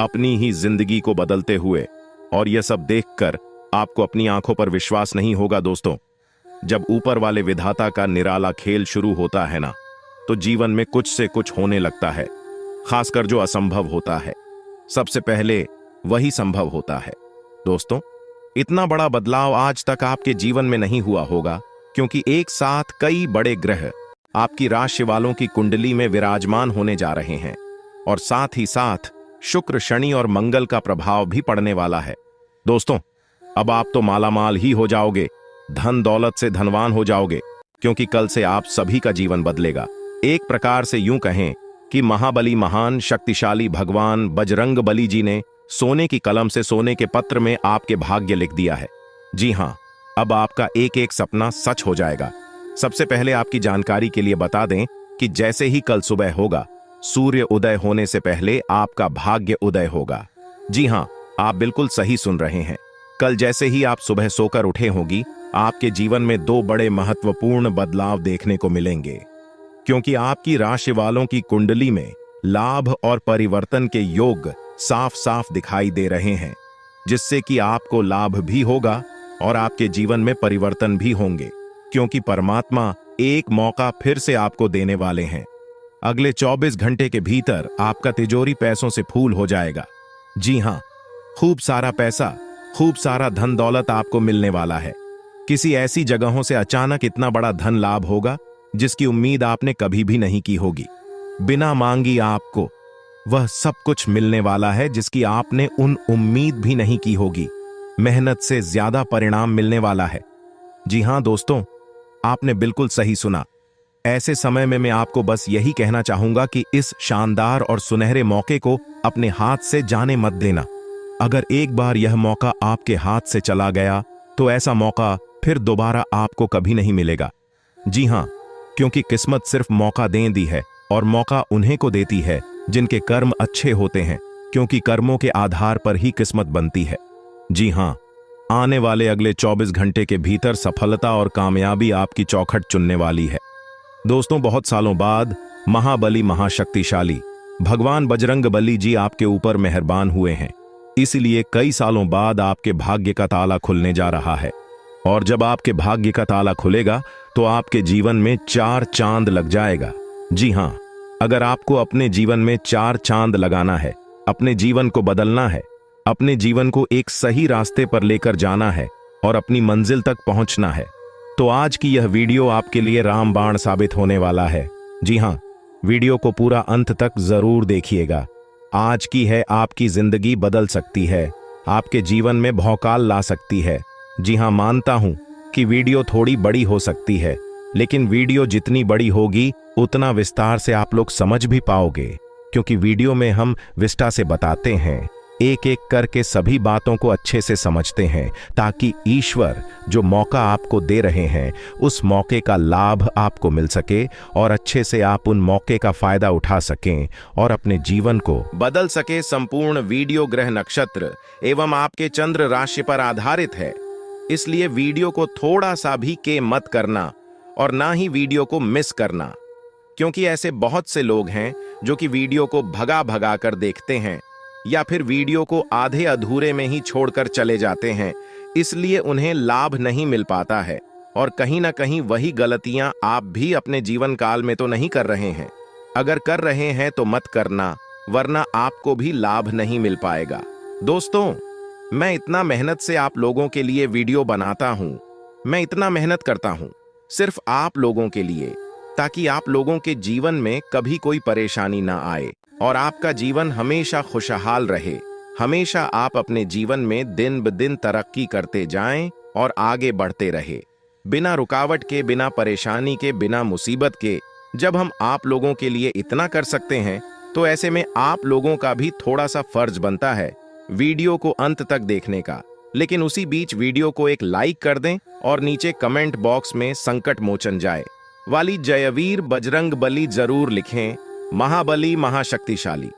S1: अपनी ही जिंदगी को बदलते हुए, और यह सब देखकर आपको अपनी आंखों पर विश्वास नहीं होगा। दोस्तों, जब ऊपर वाले विधाता का निराला खेल शुरू होता है ना, तो जीवन में कुछ से कुछ होने लगता है, खासकर जो असंभव होता है सबसे पहले वही संभव होता है। दोस्तों, इतना बड़ा बदलाव आज तक आपके जीवन में नहीं हुआ होगा, क्योंकि एक साथ कई बड़े ग्रह आपकी राशि वालों की कुंडली में विराजमान होने जा रहे हैं, और साथ ही साथ शुक्र, शनि और मंगल का प्रभाव भी पड़ने वाला है। दोस्तों, अब आप तो मालामाल ही हो जाओगे, धन दौलत से धनवान हो जाओगे, क्योंकि कल से आप सभी का जीवन बदलेगा। एक प्रकार से यूं कहें कि महाबली महान शक्तिशाली भगवान बजरंग बली जी ने सोने की कलम से सोने के पत्र में आपके भाग्य लिख दिया है। जी हां, अब आपका एक एक सपना सच हो जाएगा। सबसे पहले आपकी जानकारी के लिए बता दें कि जैसे ही कल सुबह होगा, सूर्य उदय होने से पहले आपका भाग्य उदय होगा। जी हां, आप बिल्कुल सही सुन रहे हैं। कल जैसे ही आप सुबह सोकर उठे होंगी, आपके जीवन में 2 बड़े महत्वपूर्ण बदलाव देखने को मिलेंगे, क्योंकि आपकी राशि वालों की कुंडली में लाभ और परिवर्तन के योग साफ साफ दिखाई दे रहे हैं, जिससे कि आपको लाभ भी होगा और आपके जीवन में परिवर्तन भी होंगे, क्योंकि परमात्मा एक मौका फिर से आपको देने वाले हैं। अगले 24 घंटे के भीतर आपका तिजोरी पैसों से फूल हो जाएगा। जी हां, खूब सारा पैसा, खूब सारा धन दौलत आपको मिलने वाला है। किसी ऐसी जगहों से अचानक इतना बड़ा धन लाभ होगा जिसकी उम्मीद आपने कभी भी नहीं की होगी। बिना मांगी आपको वह सब कुछ मिलने वाला है जिसकी आपने उन उम्मीद भी नहीं की होगी। मेहनत से ज्यादा परिणाम मिलने वाला है। जी हां दोस्तों, आपने बिल्कुल सही सुना। ऐसे समय में मैं आपको बस यही कहना चाहूंगा कि इस शानदार और सुनहरे मौके को अपने हाथ से जाने मत देना। अगर एक बार यह मौका आपके हाथ से चला गया तो ऐसा मौका फिर दोबारा आपको कभी नहीं मिलेगा। जी हां, क्योंकि किस्मत सिर्फ मौका दे दी है और मौका उन्हें को देती है जिनके कर्म अच्छे होते हैं, क्योंकि कर्मों के आधार पर ही किस्मत बनती है। जी हां, आने वाले अगले 24 घंटे के भीतर सफलता और कामयाबी आपकी चौखट चुनने वाली है। दोस्तों, बहुत सालों बाद महाबली महाशक्तिशाली भगवान बजरंगबली जी आपके ऊपर मेहरबान हुए हैं। इसलिए कई सालों बाद आपके भाग्य का ताला खुलने जा रहा है। और जब आपके भाग्य का ताला खुलेगा तो आपके जीवन में 4 चांद लग जाएगा। जी हां, अगर आपको अपने जीवन में 4 चांद लगाना है, अपने जीवन को बदलना है, अपने जीवन को एक सही रास्ते पर लेकर जाना है और अपनी मंजिल तक पहुंचना है, तो आज की यह वीडियो आपके लिए रामबाण साबित होने वाला है। जी हां, वीडियो को पूरा अंत तक जरूर देखिएगा। आज की है आपकी जिंदगी बदल सकती है, आपके जीवन में भौकाल ला सकती है। जी हां, मानता हूं कि वीडियो थोड़ी बड़ी हो सकती है, लेकिन वीडियो जितनी बड़ी होगी उतना विस्तार से आप लोग समझ भी पाओगे, क्योंकि वीडियो में हम विस्तार से बताते हैं, एक एक करके सभी बातों को अच्छे से समझते हैं, ताकि ईश्वर जो मौका आपको दे रहे हैं उस मौके का लाभ आपको मिल सके और अच्छे से आप उन मौके का फायदा उठा सकें और अपने जीवन को बदल सके। संपूर्ण वीडियो ग्रह नक्षत्र एवं आपके चंद्र राशि पर आधारित है, इसलिए वीडियो को थोड़ा सा भी के मत करना और ना ही वीडियो को मिस करना, क्योंकि ऐसे बहुत से लोग हैं जो कि वीडियो को भगा भगा कर देखते हैं या फिर वीडियो को आधे अधूरे में ही छोड़कर चले जाते हैं, इसलिए उन्हें लाभ नहीं मिल पाता है। और कहीं ना कहीं वही गलतियां आप भी अपने जीवन काल में तो नहीं कर रहे हैं। अगर कर रहे हैं तो मत करना, वरना आपको भी लाभ नहीं मिल पाएगा। दोस्तों, मैं इतना मेहनत से आप लोगों के लिए वीडियो बनाता हूं, मैं इतना मेहनत करता हूं सिर्फ आप लोगों के लिए, ताकि आप लोगों के जीवन में कभी कोई परेशानी ना आए और आपका जीवन हमेशा खुशहाल रहे। हमेशा आप अपने जीवन में दिन ब दिन तरक्की करते जाएं और आगे बढ़ते रहे, बिना रुकावट के, बिना परेशानी के, बिना मुसीबत के। जब हम आप लोगों के लिए इतना कर सकते हैं तो ऐसे में आप लोगों का भी थोड़ा सा फर्ज बनता है वीडियो को अंत तक देखने का। लेकिन उसी बीच वीडियो को एक लाइक कर दें और नीचे कमेंट बॉक्स में संकट मोचन जाए वाली जयवीर बजरंगबली जरूर लिखें। महाबली महाशक्तिशाली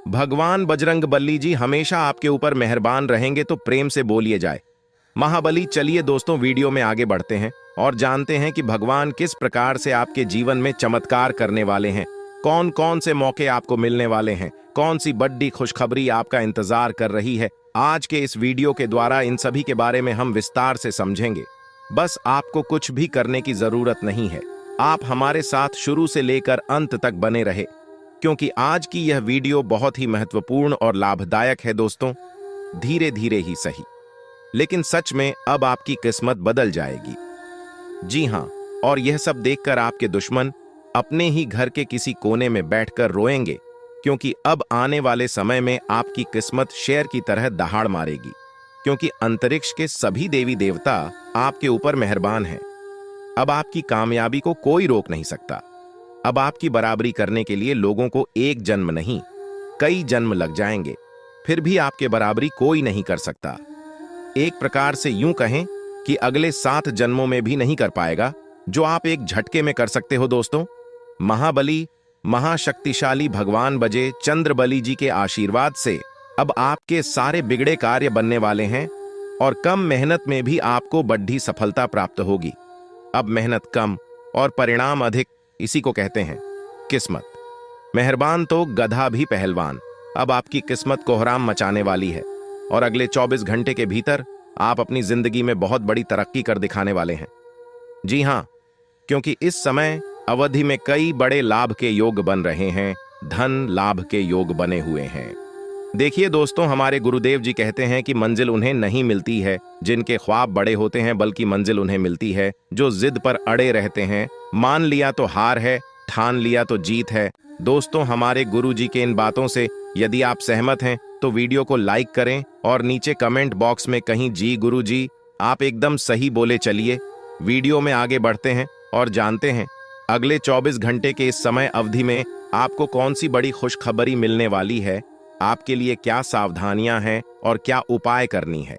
S1: भगवान बजरंगबली जी हमेशा आपके ऊपर मेहरबान रहेंगे, तो प्रेम से बोलिए जाए महाबली। चलिए दोस्तों, वीडियो में आगे बढ़ते हैं और जानते हैं कि भगवान किस प्रकार से आपके जीवन में चमत्कार करने वाले हैं, कौन कौन से मौके आपको मिलने वाले हैं, कौन सी बड़ी खुशखबरी आपका इंतजार कर रही है। आज के इस वीडियो के द्वारा इन सभी के बारे में हम विस्तार से समझेंगे। बस आपको कुछ भी करने की जरूरत नहीं है, आप हमारे साथ शुरू से लेकर अंत तक बने रहे, क्योंकि आज की यह वीडियो बहुत ही महत्वपूर्ण और लाभदायक है। दोस्तों, धीरे धीरे ही सही, लेकिन सच में अब आपकी किस्मत बदल जाएगी। जी हां, और यह सब देखकर आपके दुश्मन अपने ही घर के किसी कोने में बैठकर रोएंगे, क्योंकि अब आने वाले समय में आपकी किस्मत शेर की तरह दहाड़ मारेगी, क्योंकि अंतरिक्ष के सभी देवी देवता आपके ऊपर मेहरबान हैं। अब आपकी कामयाबी को कोई रोक नहीं सकता। अब आपकी बराबरी करने के लिए लोगों को एक जन्म नहीं, कई जन्म लग जाएंगे, फिर भी आपके बराबरी कोई नहीं कर सकता। एक प्रकार से यूं कहें कि अगले 7 जन्मों में भी नहीं कर पाएगा जो आप एक झटके में कर सकते हो। दोस्तों, महाबली महाशक्तिशाली भगवान बजे चंद्रबली जी के आशीर्वाद से अब आपके सारे बिगड़े कार्य बनने वाले हैं और कम मेहनत में भी आपको बड़ी सफलता प्राप्त होगी। अब मेहनत कम और परिणाम अधिक, इसी को कहते हैं किस्मत। मेहरबान तो गधा भी पहलवान। अब आपकी किस्मत कोहराम मचाने वाली है और अगले 24 घंटे के भीतर आप अपनी जिंदगी में बहुत बड़ी तरक्की कर दिखाने वाले हैं। जी हां, क्योंकि इस समय अवधि में कई बड़े लाभ के योग बन रहे हैं, धन लाभ के योग बने हुए हैं। देखिए दोस्तों, हमारे गुरुदेव जी कहते हैं कि मंजिल उन्हें नहीं मिलती है जिनके ख्वाब बड़े होते हैं, बल्कि मंजिल उन्हें मिलती है जो जिद पर अड़े रहते हैं। मान लिया तो हार है, ठान लिया तो जीत है। दोस्तों, हमारे गुरु जी के इन बातों से यदि आप सहमत हैं तो वीडियो को लाइक करें और नीचे कमेंट बॉक्स में कहीं जी गुरु जी आप एकदम सही बोले चलिए। वीडियो में आगे बढ़ते हैं और जानते हैं अगले 24 घंटे के इस समय अवधि में आपको कौन सी बड़ी खुशखबरी मिलने वाली है, आपके लिए क्या सावधानियां हैं और क्या उपाय करनी है।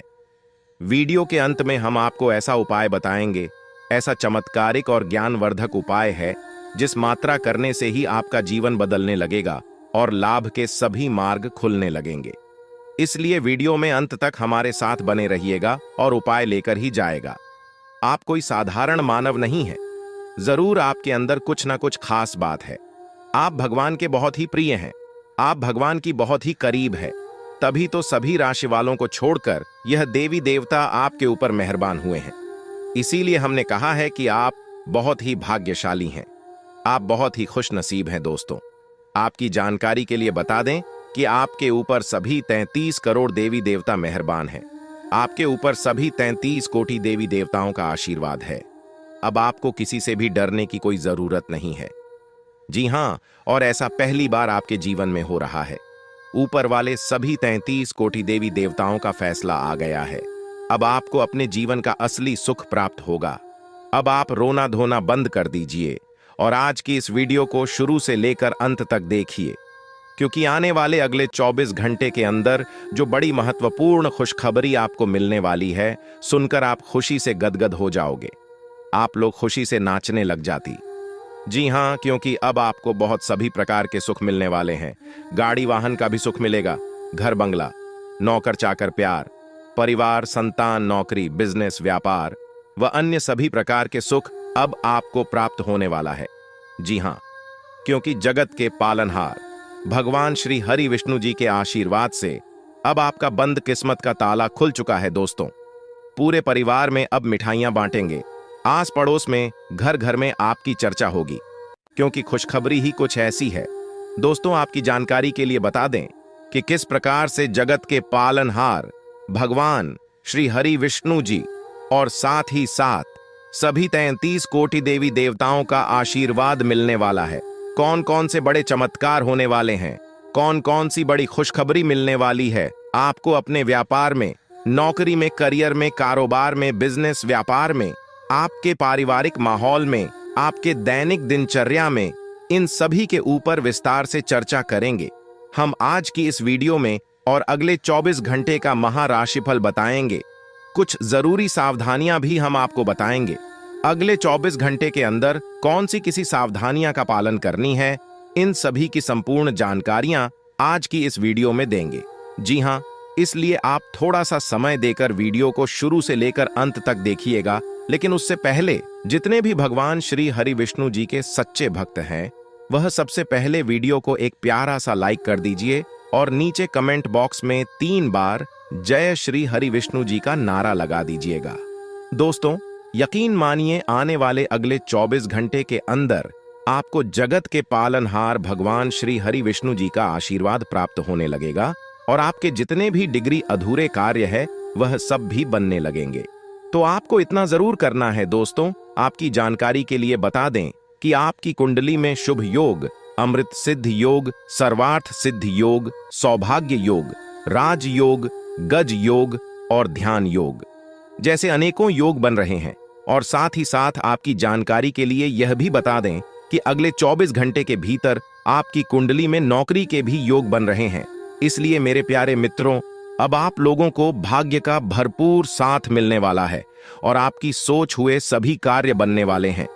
S1: वीडियो के अंत में हम आपको ऐसा उपाय बताएंगे, ऐसा चमत्कारिक और ज्ञानवर्धक उपाय है जिस मात्रा करने से ही आपका जीवन बदलने लगेगा और लाभ के सभी मार्ग खुलने लगेंगे। इसलिए वीडियो में अंत तक हमारे साथ बने रहिएगा और उपाय लेकर ही जाएगा। आप कोई साधारण मानव नहीं है, जरूर आपके अंदर कुछ ना कुछ खास बात है। आप भगवान के बहुत ही प्रिय हैं, आप भगवान की बहुत ही करीब है, तभी तो सभी राशि वालों को छोड़कर यह देवी देवता आपके ऊपर मेहरबान हुए हैं। इसीलिए हमने कहा है कि आप बहुत ही भाग्यशाली हैं, आप बहुत ही खुश नसीब हैं। दोस्तों, आपकी जानकारी के लिए बता दें कि आपके ऊपर सभी 33 करोड़ देवी देवता मेहरबान हैं। आपके ऊपर सभी 33 कोटि देवी देवताओं का आशीर्वाद है। अब आपको किसी से भी डरने की कोई जरूरत नहीं है। जी हां, और ऐसा पहली बार आपके जीवन में हो रहा है। ऊपर वाले सभी 33 कोटि देवी देवताओं का फैसला आ गया है। अब आपको अपने जीवन का असली सुख प्राप्त होगा। अब आप रोना धोना बंद कर दीजिए और आज की इस वीडियो को शुरू से लेकर अंत तक देखिए, क्योंकि आने वाले अगले 24 घंटे के अंदर जो बड़ी महत्वपूर्ण खुशखबरी आपको मिलने वाली है, सुनकर आप खुशी से गदगद हो जाओगे। आप लोग खुशी से नाचने लग जाती। जी हां, क्योंकि अब आपको बहुत सभी प्रकार के सुख मिलने वाले हैं। गाड़ी वाहन का भी सुख मिलेगा, घर बंगला, नौकर चाकर प्यार, परिवार, संतान, नौकरी, बिजनेस, व्यापार व अन्य सभी प्रकार के सुख अब आपको प्राप्त होने वाला है। जी हां, क्योंकि जगत के पालनहार भगवान श्री हरि विष्णु जी के आशीर्वाद से अब आपका बंद किस्मत का ताला खुल चुका है। दोस्तों, पूरे परिवार में अब मिठाइयां बांटेंगे, आस पड़ोस में, घर घर में आपकी चर्चा होगी, क्योंकि खुशखबरी ही कुछ ऐसी है। दोस्तों, आपकी जानकारी के लिए बता दें कि किस प्रकार से जगत के पालनहार भगवान श्री हरि विष्णु जी और साथ ही साथ सभी 33 कोटि देवी देवताओं का आशीर्वाद मिलने वाला है। कौन कौन से बड़े चमत्कार होने वाले हैं, कौन कौन सी बड़ी खुशखबरी मिलने वाली है आपको अपने व्यापार में, नौकरी में, करियर में, कारोबार में, बिजनेस, व्यापार में, आपके पारिवारिक माहौल में, आपके दैनिक दिनचर्या में, इन सभी के ऊपर विस्तार से चर्चा करेंगे। हम आज की इस वीडियो में और अगले 24 घंटे का महाराशिफल बताएंगे। कुछ जरूरी सावधानियां भी हम आपको बताएंगे। अगले 24 घंटे के अंदर कौन सी किसी सावधानियां का पालन करनी है, इन सभी की संपूर्ण जानकारियां आज की इस वीडियो में देंगे। जी हां, इसलिए आप थोड़ा सा समय देकर वीडियो को शुरू से लेकर अंत तक देखिएगा। लेकिन उससे पहले जितने भी भगवान श्री हरि विष्णु जी के सच्चे भक्त हैं, वह सबसे पहले वीडियो को एक प्यारा सा लाइक कर दीजिए और नीचे कमेंट बॉक्स में 3 बार जय श्री हरि विष्णु जी का नारा लगा दीजिएगा। दोस्तों, यकीन मानिए आने वाले अगले 24 घंटे के अंदर आपको जगत के पालनहार भगवान श्री हरि विष्णु जी का आशीर्वाद प्राप्त होने लगेगा और आपके जितने भी डिग्री अधूरे कार्य है वह सब भी बनने लगेंगे। तो आपको इतना जरूर करना है। दोस्तों, आपकी जानकारी के लिए बता दें कि आपकी कुंडली में शुभ योग, अमृत सिद्ध योग, सर्वार्थ सिद्ध योग, सौभाग्य योग, राज योग, गज योग और ध्यान योग जैसे अनेकों योग बन रहे हैं। और साथ ही साथ आपकी जानकारी के लिए यह भी बता दें कि अगले 24 घंटे के भीतर आपकी कुंडली में नौकरी के भी योग बन रहे हैं। इसलिए मेरे प्यारे मित्रों, अब आप लोगों को भाग्य का भरपूर साथ मिलने वाला है और आपकी सोच हुए सभी कार्य बनने वाले हैं।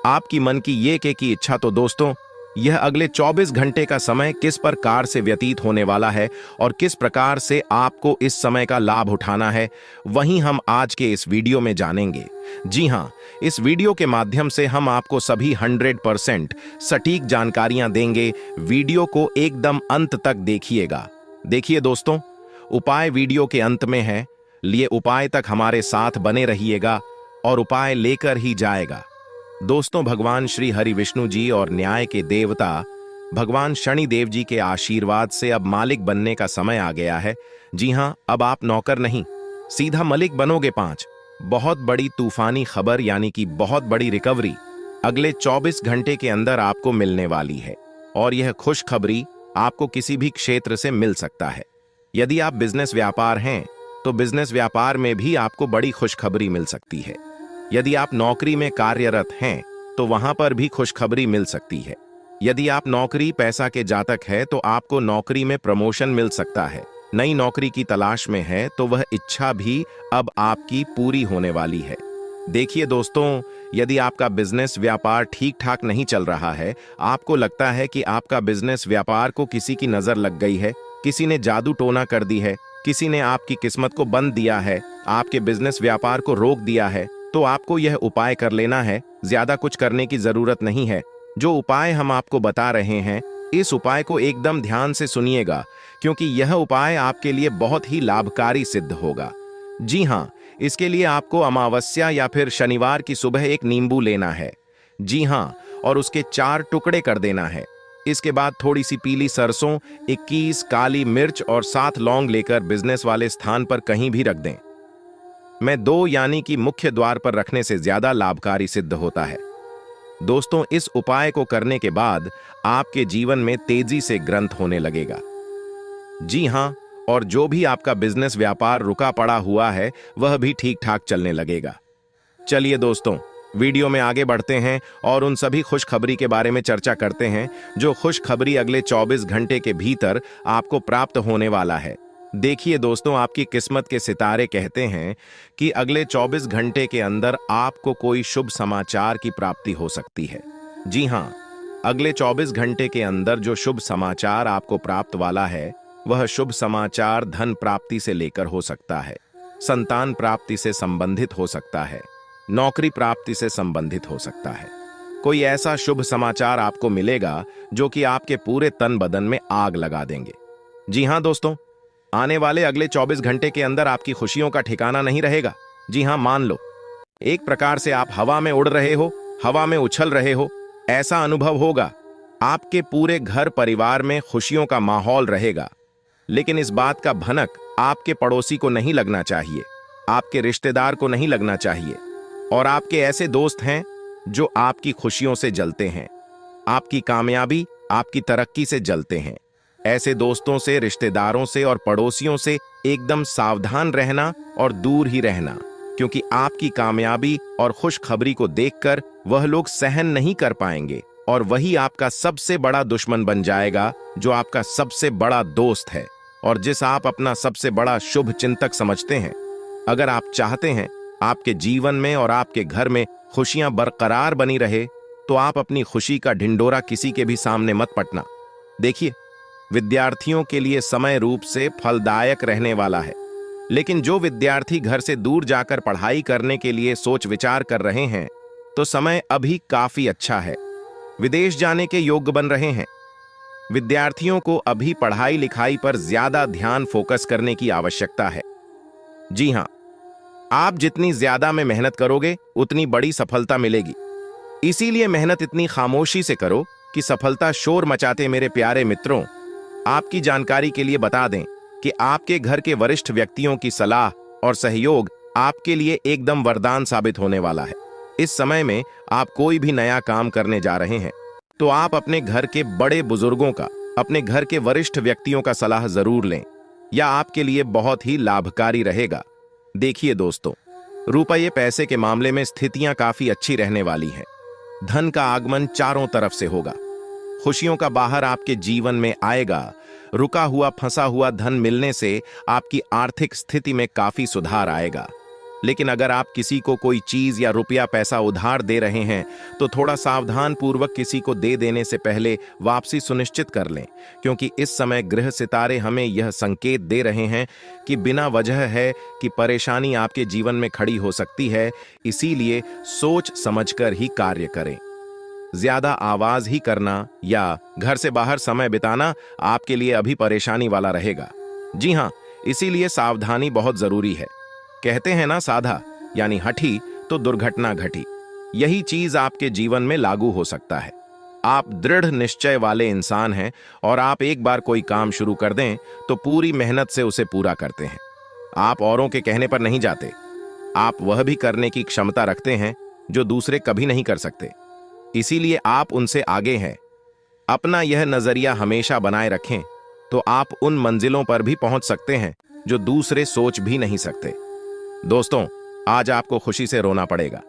S1: आपकी मन की ये की इच्छा। तो दोस्तों, यह अगले 24 घंटे का समय किस प्रकार से व्यतीत होने वाला है और किस प्रकार से आपको इस समय का लाभ उठाना है, वहीं हम आज के इस वीडियो में जानेंगे। जी हां, इस वीडियो के माध्यम से हम आपको सभी 100% सटीक जानकारियां देंगे। वीडियो को एकदम अंत तक देखिएगा। देखिए दोस्तों, उपाय वीडियो के अंत में है, लिए उपाय तक हमारे साथ बने रहिएगा और उपाय लेकर ही जाएगा। दोस्तों, भगवान श्री हरि विष्णु जी और न्याय के देवता भगवान शनि देव जी के आशीर्वाद से अब मालिक बनने का समय आ गया है। जी हां, अब आप नौकर नहीं, सीधा मलिक बनोगे। 5 बहुत बड़ी तूफानी खबर यानी कि बहुत बड़ी रिकवरी अगले 24 घंटे के अंदर आपको मिलने वाली है और यह खुशखबरी आपको किसी भी क्षेत्र से मिल सकता है। यदि आप बिजनेस व्यापार हैं तो बिजनेस व्यापार में भी आपको बड़ी खुशखबरी मिल सकती है। यदि आप नौकरी में कार्यरत हैं तो वहां पर भी खुशखबरी मिल सकती है। यदि आप नौकरी पैसा के जातक है तो आपको नौकरी में प्रमोशन मिल सकता है। नई नौकरी की तलाश में है तो वह इच्छा भी अब आपकी पूरी होने वाली है। देखिए दोस्तों, यदि आपका बिजनेस व्यापार ठीक ठाक नहीं चल रहा है, आपको लगता है कि आपका बिजनेस व्यापार को किसी की नजर लग गई है, किसी ने जादू टोना कर दी है, किसी ने आपकी किस्मत को बंद दिया है, आपके बिजनेस व्यापार को रोक दिया है, तो आपको यह उपाय कर लेना है। ज्यादा कुछ करने की जरूरत नहीं है। जो उपाय हम आपको बता रहे हैं, इस उपाय को एकदम ध्यान से सुनिएगा, क्योंकि यह उपाय आपके लिए बहुत ही लाभकारी सिद्ध होगा। जी हां, इसके लिए आपको अमावस्या या फिर शनिवार की सुबह एक नींबू लेना है। जी हां, और उसके 4 टुकड़े कर देना है। इसके बाद थोड़ी सी पीली सरसों, 21 काली मिर्च और 7 लौंग लेकर बिजनेस वाले स्थान पर कहीं भी रख दें। मैं 2 यानी कि मुख्य द्वार पर रखने से ज्यादा लाभकारी सिद्ध होता है। दोस्तों, इस उपाय को करने के बाद आपके जीवन में तेजी से ग्रंथ होने लगेगा। जी हां, और जो भी आपका बिजनेस व्यापार रुका पड़ा हुआ है वह भी ठीक ठाक चलने लगेगा। चलिए दोस्तों, वीडियो में आगे बढ़ते हैं और उन सभी खुशखबरी के बारे में चर्चा करते हैं जो खुशखबरी अगले 24 घंटे के भीतर आपको प्राप्त होने वाला है। देखिए दोस्तों, आपकी किस्मत के सितारे कहते हैं कि अगले 24 घंटे के अंदर आपको कोई शुभ समाचार की प्राप्ति हो सकती है। जी हां, अगले 24 घंटे के अंदर जो शुभ समाचार आपको प्राप्त वाला है वह शुभ समाचार धन प्राप्ति से लेकर हो सकता है, संतान प्राप्ति से संबंधित हो सकता है, नौकरी प्राप्ति से संबंधित हो सकता है। कोई ऐसा शुभ समाचार आपको मिलेगा जो कि आपके पूरे तन बदन में आग लगा देंगे। जी हां दोस्तों, आने वाले अगले 24 घंटे के अंदर आपकी खुशियों का ठिकाना नहीं रहेगा। जी हां, मान लो एक प्रकार से आप हवा में उड़ रहे हो, हवा में उछल रहे हो, ऐसा अनुभव होगा। आपके पूरे घर परिवार में खुशियों का माहौल रहेगा। लेकिन इस बात का भनक आपके पड़ोसी को नहीं लगना चाहिए, आपके रिश्तेदार को नहीं लगना चाहिए, और आपके ऐसे दोस्त हैं जो आपकी खुशियों से जलते हैं, आपकी कामयाबी, आपकी तरक्की से जलते हैं। ऐसे दोस्तों से, रिश्तेदारों से और पड़ोसियों से एकदम सावधान रहना और दूर ही रहना, क्योंकि आपकी कामयाबी और खुशखबरी को देखकर वह लोग सहन नहीं कर पाएंगे और वही आपका सबसे बड़ा दुश्मन बन जाएगा जो आपका सबसे बड़ा दोस्त है और जिस आप अपना सबसे बड़ा शुभ चिंतक समझते हैं। अगर आप चाहते हैं आपके जीवन में और आपके घर में खुशियां बरकरार बनी रहे तो आप अपनी खुशी का ढिंडोरा किसी के भी सामने मत पटना। देखिए, विद्यार्थियों के लिए समय रूप से फलदायक रहने वाला है, लेकिन जो विद्यार्थी घर से दूर जाकर पढ़ाई करने के लिए सोच विचार कर रहे हैं तो समय अभी काफी अच्छा है। विदेश जाने के योग्य बन रहे हैं। विद्यार्थियों को अभी पढ़ाई लिखाई पर ज्यादा ध्यान फोकस करने की आवश्यकता है। जी हां, आप जितनी ज्यादा में मेहनत करोगे उतनी बड़ी सफलता मिलेगी। इसीलिए मेहनत इतनी खामोशी से करो कि सफलता शोर मचाते। मेरे प्यारे मित्रों, आपकी जानकारी के लिए बता दें कि आपके घर के वरिष्ठ व्यक्तियों की सलाह और सहयोग आपके लिए एकदम वरदान साबित होने वाला है। इस समय में आप कोई भी नया काम करने जा रहे हैं तो आप अपने घर के बड़े बुजुर्गों का, अपने घर के वरिष्ठ व्यक्तियों का सलाह जरूर लें, यह आपके लिए बहुत ही लाभकारी रहेगा। देखिए दोस्तों, रुपये पैसे के मामले में स्थितियां काफी अच्छी रहने वाली हैं। धन का आगमन चारों तरफ से होगा। खुशियों का बाहर आपके जीवन में आएगा। रुका हुआ फंसा हुआ धन मिलने से आपकी आर्थिक स्थिति में काफी सुधार आएगा। लेकिन अगर आप किसी को कोई चीज या रुपया पैसा उधार दे रहे हैं तो थोड़ा सावधान पूर्वक किसी को दे देने से पहले वापसी सुनिश्चित कर लें, क्योंकि इस समय ग्रह सितारे हमें यह संकेत दे रहे हैं कि बिना वजह है कि परेशानी आपके जीवन में खड़ी हो सकती है। इसीलिए सोच समझकर ही कार्य करें। ज्यादा आवाज ही करना या घर से बाहर समय बिताना आपके लिए अभी परेशानी वाला रहेगा। जी हां, इसीलिए सावधानी बहुत जरूरी है। कहते हैं ना, साधा यानी हठी तो दुर्घटना घटी। यही चीज आपके जीवन में लागू हो सकता है। आप दृढ़ निश्चय वाले इंसान हैं और आप एक बार कोई काम शुरू कर दें तो पूरी मेहनत से उसे पूरा करते हैं। आप औरों के कहने पर नहीं जाते, आप वह भी करने की क्षमता रखते हैं जो दूसरे कभी नहीं कर सकते, इसीलिए आप उनसे आगे हैं। अपना यह नजरिया हमेशा बनाए रखें तो आप उन मंजिलों पर भी पहुंच सकते हैं जो दूसरे सोच भी नहीं सकते। दोस्तों, आज आपको खुशी से रोना पड़ेगा।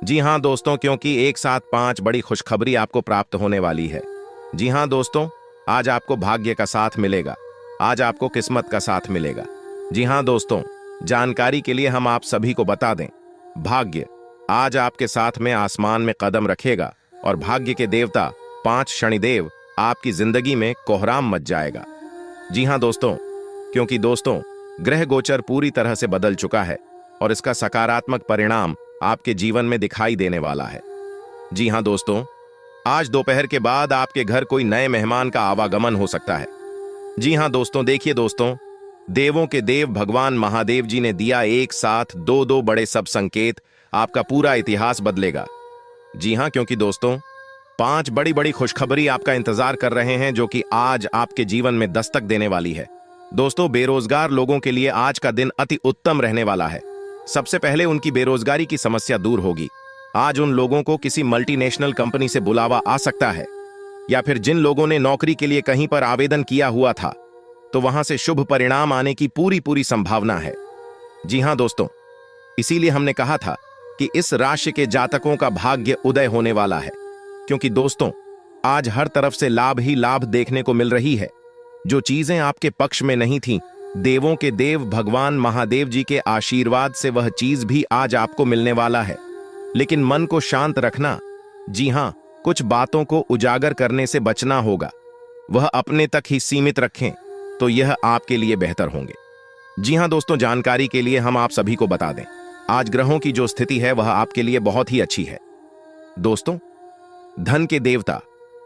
S1: जी हां दोस्तों, क्योंकि एक साथ 5 बड़ी खुशखबरी आपको प्राप्त होने वाली है। जी हां दोस्तों, आज आपको भाग्य का साथ मिलेगा, आज आपको किस्मत का साथ मिलेगा। जी हां दोस्तों, जानकारी के लिए हम आप सभी को बता दें, भाग्य आज आपके साथ में आसमान में कदम रखेगा और भाग्य के देवता 5 शनिदेव आपकी जिंदगी में कोहराम मच जाएगा। जी हां दोस्तों, क्योंकि दोस्तों ग्रह गोचर पूरी तरह से बदल चुका है और इसका सकारात्मक परिणाम आपके जीवन में दिखाई देने वाला है। जी हां दोस्तों, आज दोपहर के बाद आपके घर कोई नए मेहमान का आवागमन हो सकता है। जी हां दोस्तों, देखिए दोस्तों, देवों के देव भगवान महादेव जी ने दिया एक साथ 2 बड़े सब संकेत, आपका पूरा इतिहास बदलेगा। जी हां, क्योंकि दोस्तों 5 बड़ी बड़ी खुशखबरी आपका इंतजार कर रहे हैं जो कि आज आपके जीवन में दस्तक देने वाली है। दोस्तों, बेरोजगार लोगों के लिए आज का दिन अति उत्तम रहने वाला है। सबसे पहले उनकी बेरोजगारी की समस्या दूर होगी। आज उन लोगों को किसी मल्टीनेशनल कंपनी से बुलावा आ सकता है, या फिर जिन लोगों ने नौकरी के लिए कहीं पर आवेदन किया हुआ था तो वहां से शुभ परिणाम आने की पूरी संभावना है। जी हां दोस्तों, इसीलिए हमने कहा था कि इस राशि के जातकों का भाग्य उदय होने वाला है, क्योंकि दोस्तों आज हर तरफ से लाभ ही लाभ देखने को मिल रही है। जो चीजें आपके पक्ष में नहीं थीं, देवों के देव भगवान महादेव जी के आशीर्वाद से वह चीज भी आज आपको मिलने वाला है। लेकिन मन को शांत रखना। जी हां, कुछ बातों को उजागर करने से बचना होगा, वह अपने तक ही सीमित रखें तो यह आपके लिए बेहतर होंगे। जी हां दोस्तों, जानकारी के लिए हम आप सभी को बता दें, आज ग्रहों की जो स्थिति है वह आपके लिए बहुत ही अच्छी है। दोस्तों, धन के देवता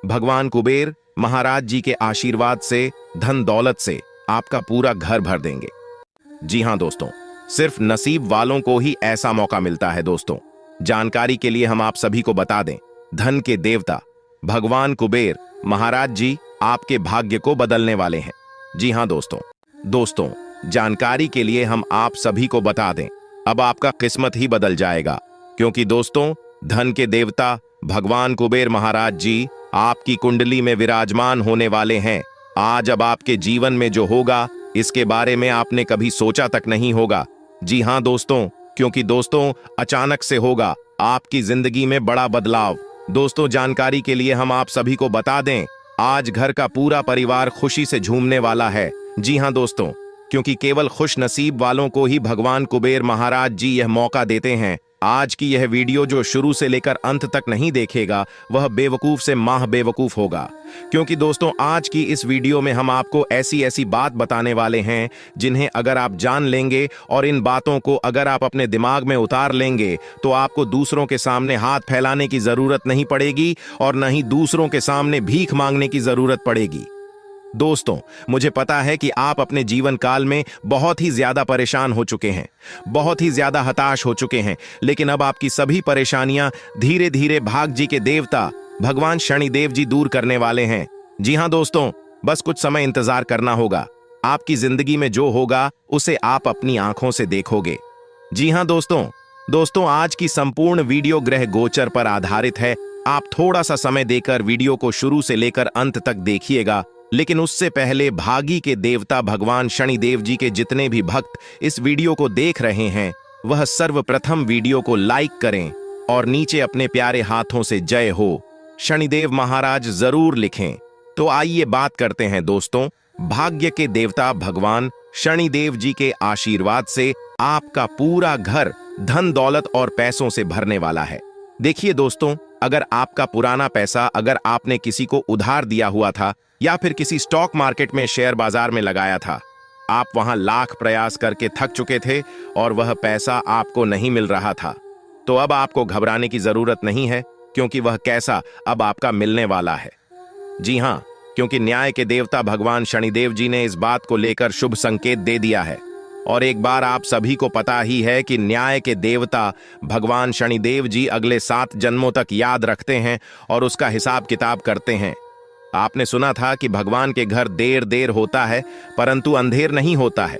S1: भगवान कुबेर महाराज जी के आशीर्वाद से धन दौलत से आपका पूरा घर भर देंगे। जी हां दोस्तों, सिर्फ नसीब वालों को ही ऐसा मौका मिलता है। दोस्तों, जानकारी के लिए हम आप सभी को बता दें, धन के देवता भगवान कुबेर महाराज जी आपके भाग्य को बदलने वाले हैं। जी हां दोस्तों, जानकारी के लिए हम आप सभी को बता दें, अब आपका किस्मत ही बदल जाएगा, क्योंकि दोस्तों धन के देवता भगवान कुबेर महाराज जी आपकी कुंडली में विराजमान होने वाले हैं। आज अब आपके जीवन में जो होगा इसके बारे में आपने कभी सोचा तक नहीं होगा। जी हां दोस्तों, क्योंकि दोस्तों अचानक से होगा आपकी जिंदगी में बड़ा बदलाव। दोस्तों, जानकारी के लिए हम आप सभी को बता दें, आज घर का पूरा परिवार खुशी से झूमने वाला है। जी हां दोस्तों, क्योंकि केवल खुश नसीब वालों को ही भगवान कुबेर महाराज जी यह मौका देते हैं। आज की यह वीडियो जो शुरू से लेकर अंत तक नहीं देखेगा वह बेवकूफ से माह बेवकूफ होगा, क्योंकि दोस्तों आज की इस वीडियो में हम आपको ऐसी ऐसी बात बताने वाले हैं जिन्हें अगर आप जान लेंगे और इन बातों को अगर आप अपने दिमाग में उतार लेंगे तो आपको दूसरों के सामने हाथ फैलाने की जरूरत नहीं पड़ेगी और न ही दूसरों के सामने भीख मांगने की जरूरत पड़ेगी। दोस्तों, मुझे पता है कि आप अपने जीवन काल में बहुत ही ज्यादा परेशान हो चुके हैं, बहुत ही ज्यादा हताश हो चुके हैं, लेकिन अब आपकी सभी परेशानियां धीरे धीरे भाग जी के देवता भगवान शनिदेव जी दूर करने वाले हैं। जी हां दोस्तों, बस कुछ समय इंतजार करना होगा। आपकी जिंदगी में जो होगा उसे आप अपनी आंखों से देखोगे। जी हां दोस्तों, आज की संपूर्ण वीडियो ग्रह गोचर पर आधारित है। आप थोड़ा सा समय देकर वीडियो को शुरू से लेकर अंत तक देखिएगा, लेकिन उससे पहले भागी के देवता भगवान शनिदेव जी के जितने भी भक्त इस वीडियो को देख रहे हैं वह सर्वप्रथम वीडियो को लाइक करें और नीचे अपने प्यारे हाथों से जय हो शनिदेव महाराज जरूर लिखें। तो आइए बात करते हैं दोस्तों, भाग्य के देवता भगवान शनिदेव जी के आशीर्वाद से आपका पूरा घर धन दौलत और पैसों से भरने वाला है। देखिए दोस्तों, अगर आपका पुराना पैसा अगर आपने किसी को उधार दिया हुआ था या फिर किसी स्टॉक मार्केट में शेयर बाजार में लगाया था, आप वहां लाख प्रयास करके थक चुके थे और वह पैसा आपको नहीं मिल रहा था, तो अब आपको घबराने की जरूरत नहीं है, क्योंकि वह कैसा अब आपका मिलने वाला है। जी हां, क्योंकि न्याय के देवता भगवान शनिदेव जी ने इस बात को लेकर शुभ संकेत दे दिया है। और एक बार आप सभी को पता ही है कि न्याय के देवता भगवान शनिदेव जी अगले 7 जन्मों तक याद रखते हैं और उसका हिसाब किताब करते हैं। आपने सुना था कि भगवान के घर देर देर होता है परंतु अंधेर नहीं होता है।